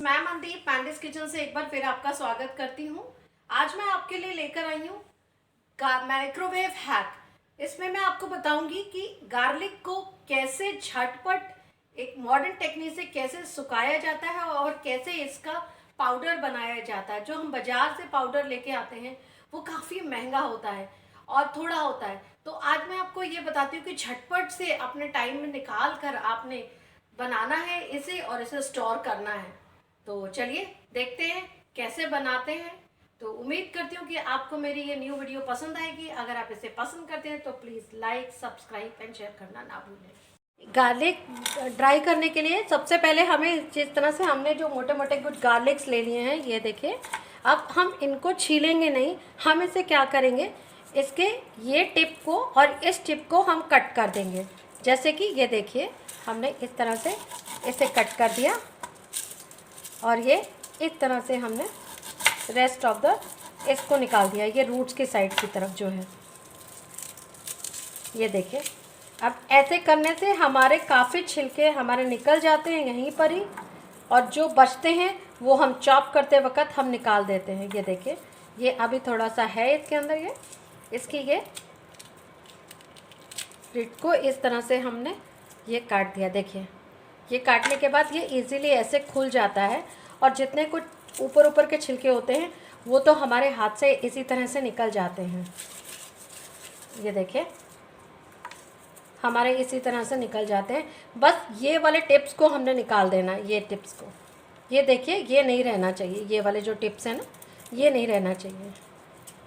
मैं मनदीप पैंडिस किचन से एक बार फिर आपका स्वागत करती हूँ। आज मैं आपके लिए लेकर आई हूँ माइक्रोवेव हैक। इसमें मैं आपको बताऊंगी कि गार्लिक को कैसे झटपट एक मॉडर्न टेक्निक से कैसे सुखाया जाता है और कैसे इसका पाउडर बनाया जाता है। जो हम बाजार से पाउडर लेके आते हैं वो काफ़ी महंगा होता है और थोड़ा होता है। तो आज मैं आपको ये बताती हूँ कि झटपट से अपने टाइम में निकाल कर आपने बनाना है इसे और इसे स्टोर करना है। तो चलिए देखते हैं कैसे बनाते हैं। तो उम्मीद करती हूँ कि आपको मेरी ये न्यू वीडियो पसंद आएगी। अगर आप इसे पसंद करते हैं तो please like, subscribe and share करना ना भूलें। गार्लिक ड्राई करने के लिए सबसे पहले हमें जिस तरह से हमने जो मोटे मोटे कुछ गार्लिक्स ले लिए हैं, ये देखिए। अब हम इनको छीलेंगे नहीं, हम इसे क्या करेंगे, इसके ये टिप को और इस टिप को हम कट कर देंगे। जैसे कि ये देखिए, हमने इस तरह से इसे कट कर दिया और ये इस तरह से हमने रेस्ट ऑफ द इसको निकाल दिया। ये रूट्स की साइड की तरफ जो है, ये देखिए। अब ऐसे करने से हमारे काफ़ी छिलके हमारे निकल जाते हैं यहीं पर ही, और जो बचते हैं वो हम चॉप करते वक्त हम निकाल देते हैं। ये देखिए, ये अभी थोड़ा सा है इसके अंदर, ये इसकी ये रिट को इस तरह से हमने ये काट दिया। देखिए, ये काटने के बाद ये इजीली ऐसे खुल जाता है और जितने कुछ ऊपर ऊपर के छिलके होते हैं वो तो हमारे हाथ से इसी तरह से निकल जाते हैं। ये देखिए, हमारे इसी तरह से निकल जाते हैं। बस ये वाले टिप्स को हमने निकाल देना, ये टिप्स को। ये देखिए, ये नहीं रहना चाहिए, ये वाले जो टिप्स हैं ना, ये नहीं रहना चाहिए।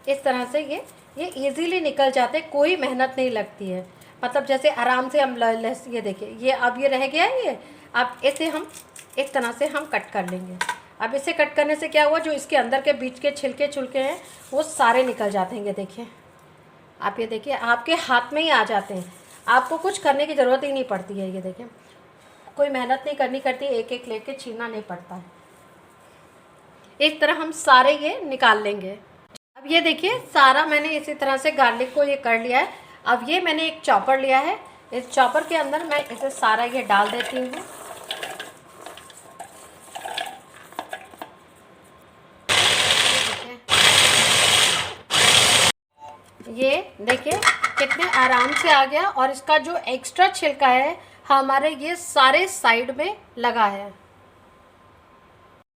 इस तरह से ये इजीली निकल जाते, कोई मेहनत नहीं लगती है। मतलब जैसे आराम से हम ये देखिए, ये अब ये रह गया है। ये अब इसे हम इस तरह से हम कट कर लेंगे। अब इसे कट करने से क्या हुआ, जो इसके अंदर के बीच के छिलके छुलके हैं वो सारे निकल जाते हैं। ये देखिए, आप ये देखिए, आपके हाथ में ही आ जाते हैं, आपको कुछ करने की ज़रूरत ही नहीं पड़ती है। ये देखिए, कोई मेहनत नहीं करनी करती, एक एक लेके छीलना नहीं पड़ता है। इस तरह हम सारे ये निकाल लेंगे। अब ये देखिए, सारा मैंने इसी तरह से गार्लिक को ये कर लिया है। अब ये मैंने एक चॉपर लिया है, इस चॉपर के अंदर मैं इसे सारा ये डाल देती हूँ। ये देखिए कितने आराम से आ गया, और इसका जो एक्स्ट्रा छिलका है हमारे ये सारे साइड में लगा है।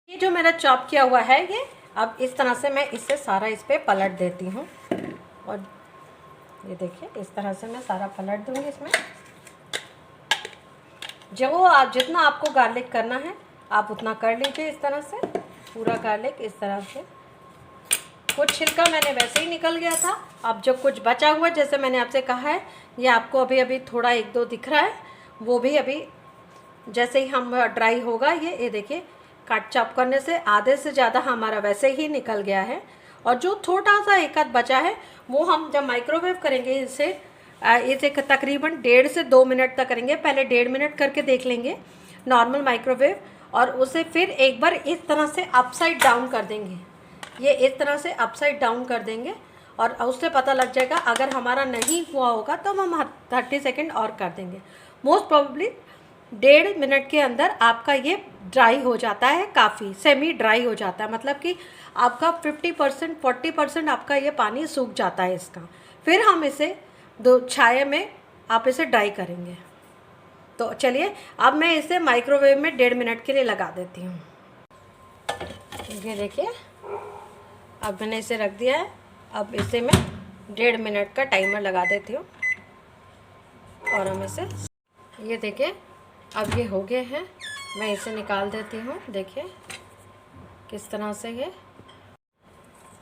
ये जो मेरा चॉप किया हुआ है ये, अब इस तरह से मैं इससे सारा इस पर पलट देती हूँ। और ये देखिए, इस तरह से मैं सारा पलट दूँगी इसमें। जो आप जितना आपको गार्लिक करना है आप उतना कर लीजिए। इस तरह से पूरा गार्लिक इस तरह से। कुछ छिलका मैंने वैसे ही निकल गया था। अब जो कुछ बचा हुआ, जैसे मैंने आपसे कहा है, ये आपको अभी अभी थोड़ा एक दो दिख रहा है, वो भी अभी जैसे ही हम ड्राई होगा ये देखिए, काट चॉप करने से आधे से ज़्यादा हमारा वैसे ही निकल गया है। और जो थोड़ा सा एक आध बचा है वो हम जब माइक्रोवेव करेंगे इसे तकरीबन 1.5 से 2 मिनट तक करेंगे। पहले 1.5 मिनट करके देख लेंगे नॉर्मल माइक्रोवेव, और उसे फिर एक बार इस तरह से अपसाइड डाउन कर देंगे। ये इस तरह से अपसाइड डाउन कर देंगे और उससे पता लग जाएगा। अगर हमारा नहीं हुआ होगा तो हम 30 सेकेंड और कर देंगे। मोस्ट प्रोबेबली 1.5 मिनट के अंदर आपका ये ड्राई हो जाता है, काफ़ी सेमी ड्राई हो जाता है। मतलब कि आपका 50% 40% आपका ये पानी सूख जाता है इसका। फिर हम इसे दो छाये में आप इसे ड्राई करेंगे। तो चलिए, अब मैं इसे माइक्रोवेव में 1.5 मिनट के लिए लगा देती हूँ। ये देखिए, अब मैंने इसे रख दिया है। अब इसे मैं 1.5 मिनट का टाइमर लगा देती हूँ और हम इसे, ये देखिए, अब ये हो गए हैं। मैं इसे निकाल देती हूँ। देखिए किस तरह से ये,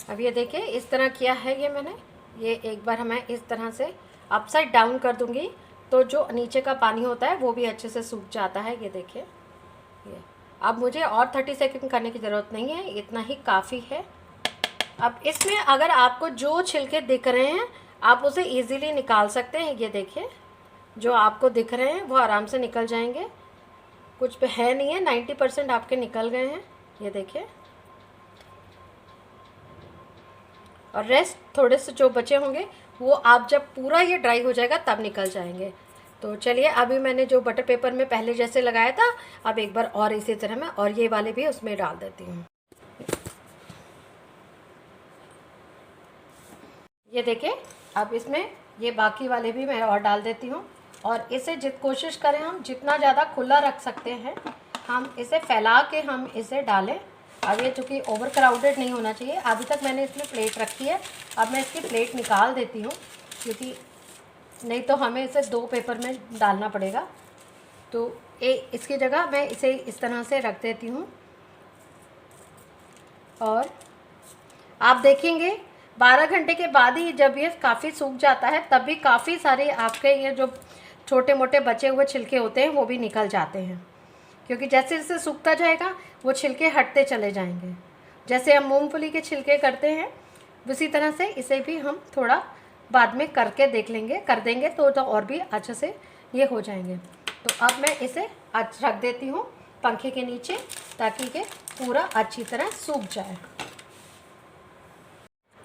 अब ये देखिए इस तरह किया है ये मैंने। ये एक बार मैं इस तरह से अपसाइड डाउन कर दूँगी तो जो नीचे का पानी होता है वो भी अच्छे से सूख जाता है। ये देखिए, ये अब मुझे और 30 सेकंड करने की ज़रूरत नहीं है, इतना ही काफ़ी है। अब इसमें अगर आपको जो छिलके दिख रहे हैं आप उसे इजीली निकाल सकते हैं। ये देखिए, जो आपको दिख रहे हैं वो आराम से निकल जाएंगे। कुछ पे है नहीं है, 90% आपके निकल गए हैं। ये देखिए, और रेस्ट थोड़े से जो बचे होंगे वो आप जब पूरा ये ड्राई हो जाएगा तब निकल जाएंगे। तो चलिए, अभी मैंने जो बटर पेपर में पहले जैसे लगाया था, अब एक बार और इसी तरह मैं और ये वाले भी उसमें डाल देती हूँ। ये देखिए, अब इसमें ये बाकी वाले भी मैं और डाल देती हूँ। और इसे कोशिश करें हम जितना ज़्यादा खुला रख सकते हैं, हम इसे फैला के हम इसे डालें। अब ये चूँकि ओवर क्राउडेड नहीं होना चाहिए। अभी तक मैंने इसमें प्लेट रखी है, अब मैं इसकी प्लेट निकाल देती हूँ, क्योंकि नहीं तो हमें इसे 2 पेपर में डालना पड़ेगा। तो इसकी जगह मैं इसे इस तरह से रख देती हूँ। और आप देखेंगे 12 घंटे के बाद ही जब ये काफ़ी सूख जाता है, तब भी काफ़ी सारे आपके ये जो छोटे मोटे बचे हुए छिलके होते हैं वो भी निकल जाते हैं, क्योंकि जैसे जैसे सूखता जाएगा वो छिलके हटते चले जाएंगे। जैसे हम मूंगफली के छिलके करते हैं, उसी तरह से इसे भी हम थोड़ा बाद में करके देख लेंगे, कर देंगे तो और भी अच्छे से ये हो जाएंगे। तो अब मैं इसे रख देती हूँ पंखे के नीचे, ताकि ये पूरा अच्छी तरह सूख जाए।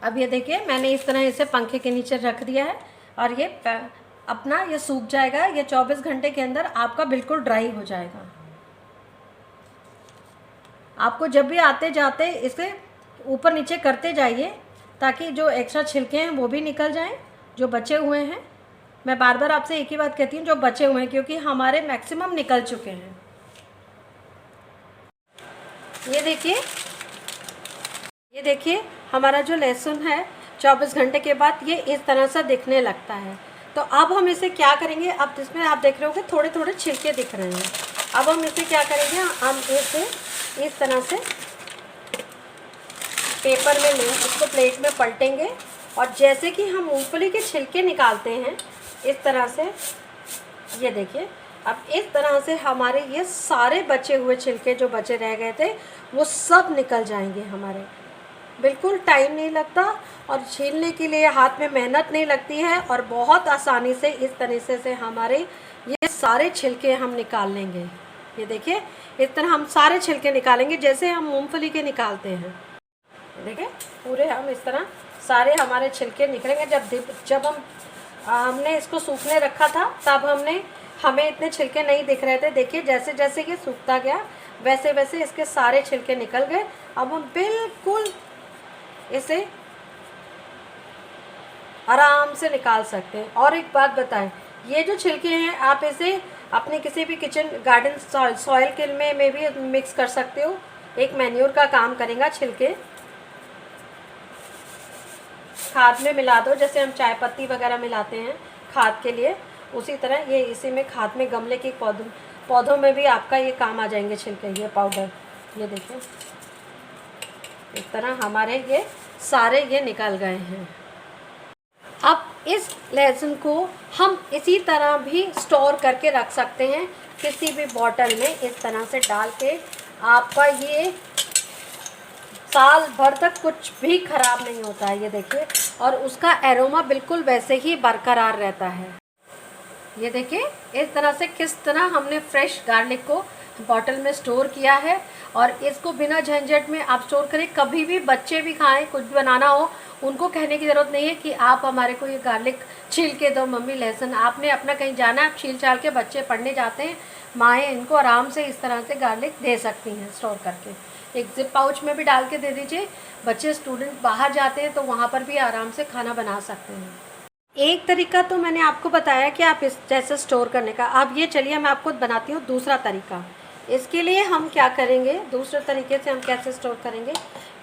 अब ये देखिए, मैंने इस तरह इसे पंखे के नीचे रख दिया है और ये अपना ये सूख जाएगा। ये 24 घंटे के अंदर आपका बिल्कुल ड्राई हो जाएगा। आपको जब भी आते जाते इसे ऊपर नीचे करते जाइए, ताकि जो एक्स्ट्रा छिलके हैं वो भी निकल जाएं, जो बचे हुए हैं। मैं बार बार आपसे एक ही बात कहती हूँ, जो बचे हुए हैं, क्योंकि हमारे मैक्सिमम निकल चुके हैं। ये देखिए हमारा जो लहसुन है 24 घंटे के बाद ये इस तरह से दिखने लगता है। तो अब हम इसे क्या करेंगे, अब इसमें आप देख रहे होंगे थोड़े थोड़े छिलके दिख रहे हैं। अब हम इसे क्या करेंगे, हम इसे इस तरह से पेपर में लें, इसको प्लेट में पलटेंगे और जैसे कि हम मूंगफली के छिलके निकालते हैं इस तरह से, ये देखिए अब इस तरह से हमारे ये सारे बचे हुए छिलके जो बचे रह गए थे वो सब निकल जाएंगे हमारे। बिल्कुल टाइम नहीं लगता और छीलने के लिए हाथ में मेहनत नहीं लगती है, और बहुत आसानी से इस तरीके से हमारे ये सारे छिलके हम निकाल लेंगे। ये देखिए इस तरह हम सारे छिलके निकालेंगे जैसे हम मूंगफली के निकालते हैं। देखिए पूरे हम इस तरह सारे हमारे छिलके निकलेंगे। जब हमने इसको सूखने रखा था तब हमें इतने छिलके नहीं दिख रहे थे। देखिए जैसे जैसे ये सूखता गया वैसे वैसे इसके सारे छिलके निकल गए। अब हम बिल्कुल इसे आराम से निकाल सकते हैं। और एक बात बताएं, ये जो छिलके हैं आप इसे अपने किसी भी किचन गार्डन सॉइल के में भी मिक्स कर सकते हो। एक मैन्योर का काम करेगा। छिलके खाद में मिला दो, जैसे हम चाय पत्ती वगैरह मिलाते हैं खाद के लिए, उसी तरह ये इसी में खाद में गमले के पौधों में भी आपका ये काम आ जाएंगे छिलके। ये पाउडर ये देखिए इस तरह हमारे ये सारे ये निकल गए हैं। अब इस लहसुन को हम इसी तरह भी स्टोर करके रख सकते हैं किसी भी बॉटल में। इस तरह से डाल के आपका ये साल भर तक कुछ भी ख़राब नहीं होता है। ये देखिए, और उसका एरोमा बिल्कुल वैसे ही बरकरार रहता है। ये देखिए इस तरह से किस तरह हमने फ्रेश गार्लिक को बॉटल में स्टोर किया है, और इसको बिना झंझट में आप स्टोर करें। कभी भी बच्चे भी खाएं, कुछ बनाना हो, उनको कहने की ज़रूरत नहीं है कि आप हमारे को ये गार्लिक छील के दो मम्मी लहसुन। आपने अपना कहीं जाना है, आप छील छाल के, बच्चे पढ़ने जाते हैं, माएँ इनको आराम से इस तरह से गार्लिक दे सकती हैं स्टोर करके। एक जिप पाउच में भी डाल के दे दीजिए। बच्चे स्टूडेंट बाहर जाते हैं तो वहाँ पर भी आराम से खाना बना सकते हैं। एक तरीका तो मैंने आपको बताया कि आप इस जैसे स्टोर करने का। अब ये चलिए मैं आपको बनाती हूँ दूसरा तरीका। इसके लिए हम क्या करेंगे, दूसरे तरीके से हम कैसे स्टोर करेंगे।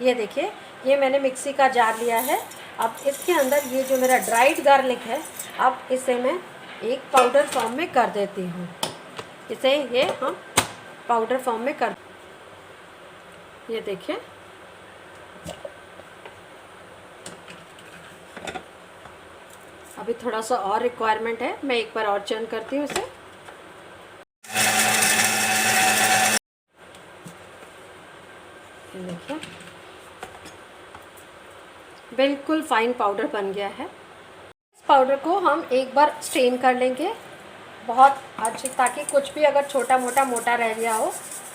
ये देखिए ये मैंने मिक्सी का जार लिया है। अब इसके अंदर ये जो मेरा ड्राइड गार्लिक है, अब इसे मैं एक पाउडर फॉर्म में कर देती हूँ। इसे ये हम पाउडर फॉर्म में कर, ये देखिए अभी थोड़ा सा और रिक्वायरमेंट है, मैं एक बार और चर्न करती हूँ इसे। देखिए बिल्कुल फाइन पाउडर बन गया है। इस पाउडर को हम एक बार स्ट्रेन कर लेंगे बहुत अच्छे, ताकि कुछ भी अगर छोटा मोटा रह गया हो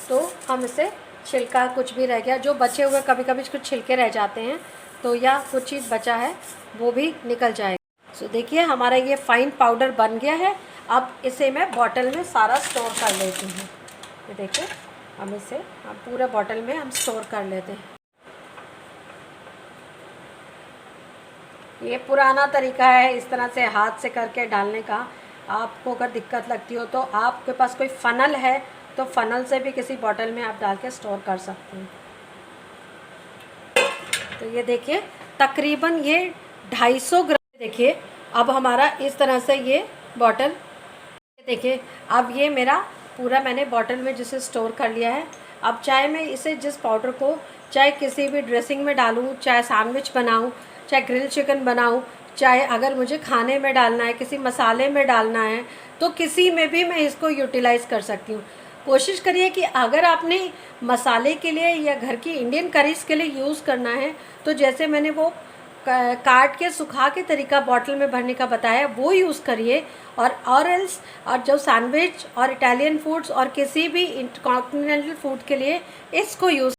तो हम इसे छिलका कुछ भी रह गया, जो बचे हुए कभी कभी कुछ छिलके रह जाते हैं तो, या कुछ चीज़ बचा है वो भी निकल जाएगा। सो देखिए हमारा ये फाइन पाउडर बन गया है। अब इसे मैं बॉटल में सारा स्टोर कर लेती हूँ। ये देखिए, हम इसे पूरे बॉटल में हम स्टोर कर लेते हैं। ये पुराना तरीका है इस तरह से हाथ से करके डालने का। आपको अगर दिक्कत लगती हो तो आपके पास कोई फ़नल है तो फ़नल से भी किसी बॉटल में आप डाल के स्टोर कर सकते हैं। तो ये देखिए, तकरीबन ये 250 ग्राम। देखिए अब हमारा इस तरह से ये बॉटल, देखिए अब ये मेरा पूरा मैंने बॉटल में जिसे स्टोर कर लिया है। अब चाहे मैं इसे जिस पाउडर को चाहे किसी भी ड्रेसिंग में डालूँ, चाहे सैंडविच बनाऊँ, चाहे ग्रिल चिकन बनाऊँ, चाहे अगर मुझे खाने में डालना है, किसी मसाले में डालना है, तो किसी में भी मैं इसको यूटिलाइज़ कर सकती हूँ। कोशिश करिए कि अगर आपने मसाले के लिए या घर की इंडियन करीज़ के लिए यूज़ करना है तो जैसे मैंने वो काट के सुखा के तरीका बॉटल में भरने का बताया वो यूज़ करिए। और एल्स और जो सैंडविच और इटालियन फूड्स और किसी भी कॉन्टिनेंटल फूड के लिए इसको यूज़